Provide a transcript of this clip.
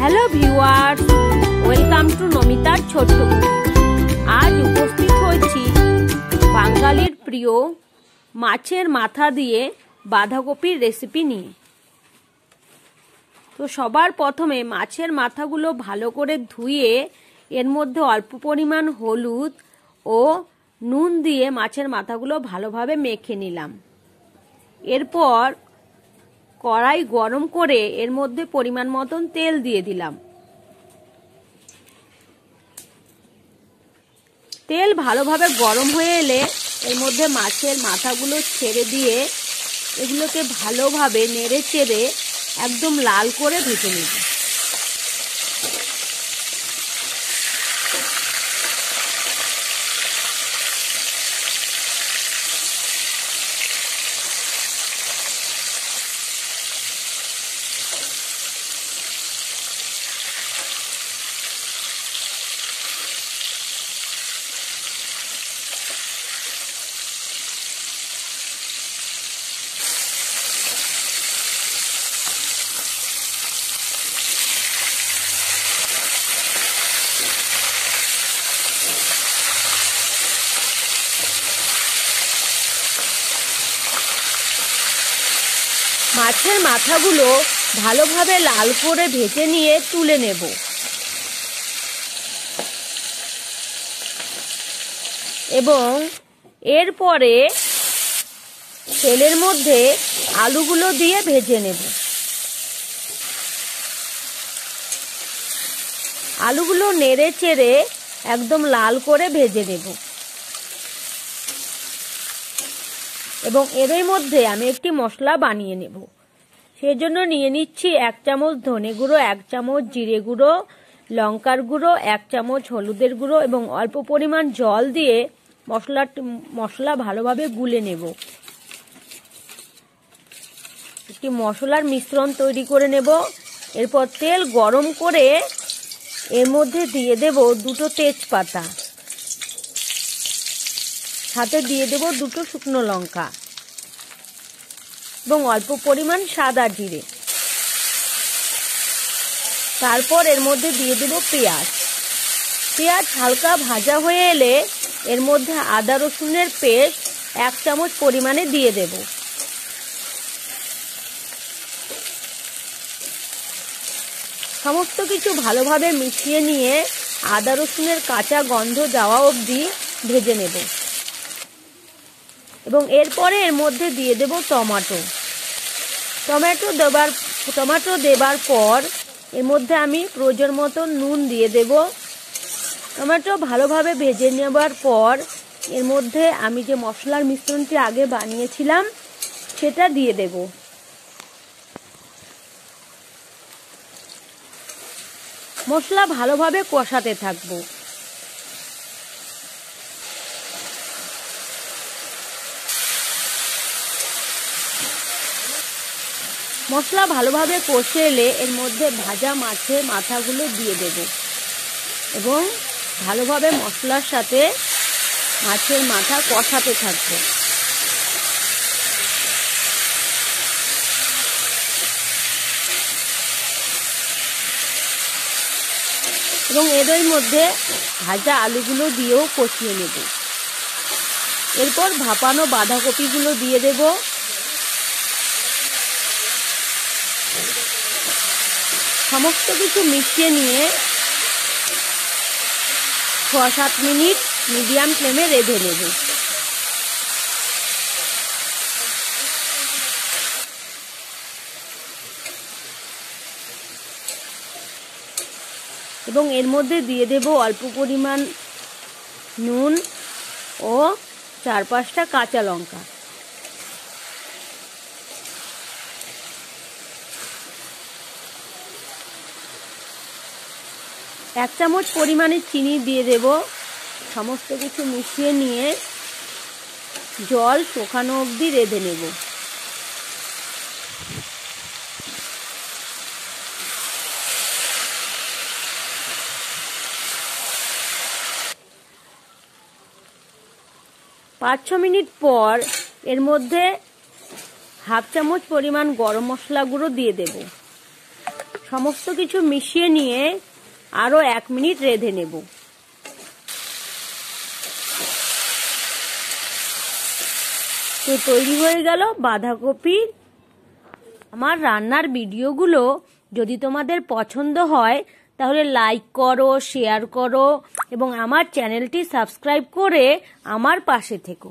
Hello viewers, welcome to নমিতার ছোট্ট কুটির। আজ উপস্থিত হয়েছি বাঙালির প্রিয় মাছের মাথা দিয়ে বাঁধাকপির রেসিপি নিয়ে। তো সবার প্রথমে মাছের মাথাগুলো ভালো করে ধুয়ে এর মধ্যে অল্প পরিমাণ হলুদ ও নুন দিয়ে মাছের মাথাগুলো ভালোভাবে মেখে নিলাম। এরপর কড়াই গরম করে এর মধ্যে পরিমাণ মতন তেল দিয়ে দিলাম। তেল ভালোভাবে গরম হয়ে এলে এর মধ্যে মাছের মাথাগুলো ছেড়ে দিয়ে এগুলোকে ভালোভাবে নেড়ে চেড়ে একদম লাল করে ভেজে নেব। মাছের মাথাগুলো ভালোভাবে লাল করে ভেজে নিয়ে তুলে নেব। এবং এরপরে তেলের মধ্যে আলুগুলো দিয়ে ভেজে নেব। আলুগুলো নেড়ে চেড়ে একদম লাল করে ভেজে নেব। এবং এরই মধ্যে আমি একটি মশলা বানিয়ে নেব। সেজন্য নিয়ে নিচ্ছি 1 চামচ ধনে গুঁড়ো, 1 চামচ জিরে গুঁড়ো, লঙ্কার গুঁড়ো, 1 চামচ হলুদের গুঁড়ো এবং অল্প পরিমাণ জল দিয়ে মশলা ভালোভাবে গুলে নেব। একটি মশলার মিশ্রণ তৈরি করে নেব। এরপর তেল গরম করে এর মধ্যে দিয়ে দেব 2টো তেজপাতা, সাথে দিয়ে দেব 2টো শুকনো লঙ্কা এবং অল্প পরিমাণ সাদা জিরে। তারপর এর মধ্যে দিয়ে দেব পেঁয়াজ। পেঁয়াজ হালকা ভাজা হয়ে এলে এর মধ্যে আদা রসুনের পেস্ট 1 চামচ পরিমাণে দিয়ে দেব। সমস্ত কিছু ভালোভাবে মিশিয়ে নিয়ে আদা রসুনের কাঁচা গন্ধ যাওয়া অবধি ভেজে নেব। এবং এরপরে এর মধ্যে দিয়ে দেব টমেটো দেবার পর এর মধ্যে আমি প্রয়োজন মতো নুন দিয়ে দেব। টমেটো ভালোভাবে ভেজে নেবার পর এর মধ্যে আমি যে মশলার মিশ্রণটি আগে বানিয়েছিলাম সেটা দিয়ে দেব। মশলা ভালোভাবে কষাতে থাকবো। মশলা ভালোভাবে কষে এলে এর মধ্যে ভাজা মাছের মাথাগুলো দিয়ে দেব এবং ভালোভাবে মশলার সাথে মাছের মাথা কষাতে থাকবো। এবং এরই মধ্যে ভাজা আলুগুলো দিয়েও কষিয়ে নেব। এরপর ভাপানো বাঁধাকপিগুলো দিয়ে দেব। সমস্ত কিছু মিশিয়ে নিয়ে 6-7 মিনিট মিডিয়াম ফ্লেমে রেঁধে নেব। এবং এর মধ্যে দিয়ে দেব অল্প পরিমাণ নুন ও 4-5টা কাঁচা লঙ্কা। এক চামচ পরিমাণে চিনি দিয়ে দেব। সমস্ত কিছু মিশিয়ে নিয়ে জল শুকানো অবধি রেঁধে নেব। পাঁচ 6 মিনিট পর এর মধ্যে হাফ চামচ পরিমাণ গরম মশলা গুঁড়ো দিয়ে দেব। সমস্ত কিছু মিশিয়ে নিয়ে আরো 1 মিনিট রেঁধে নেব। তো তৈরি হয়ে গেল বাঁধাকপি। আমার রান্নার ভিডিওগুলো যদি তোমাদের পছন্দ হয় তাহলে লাইক করো, শেয়ার করো এবং আমার চ্যানেলটি সাবস্ক্রাইব করে আমার পাশে থেকো।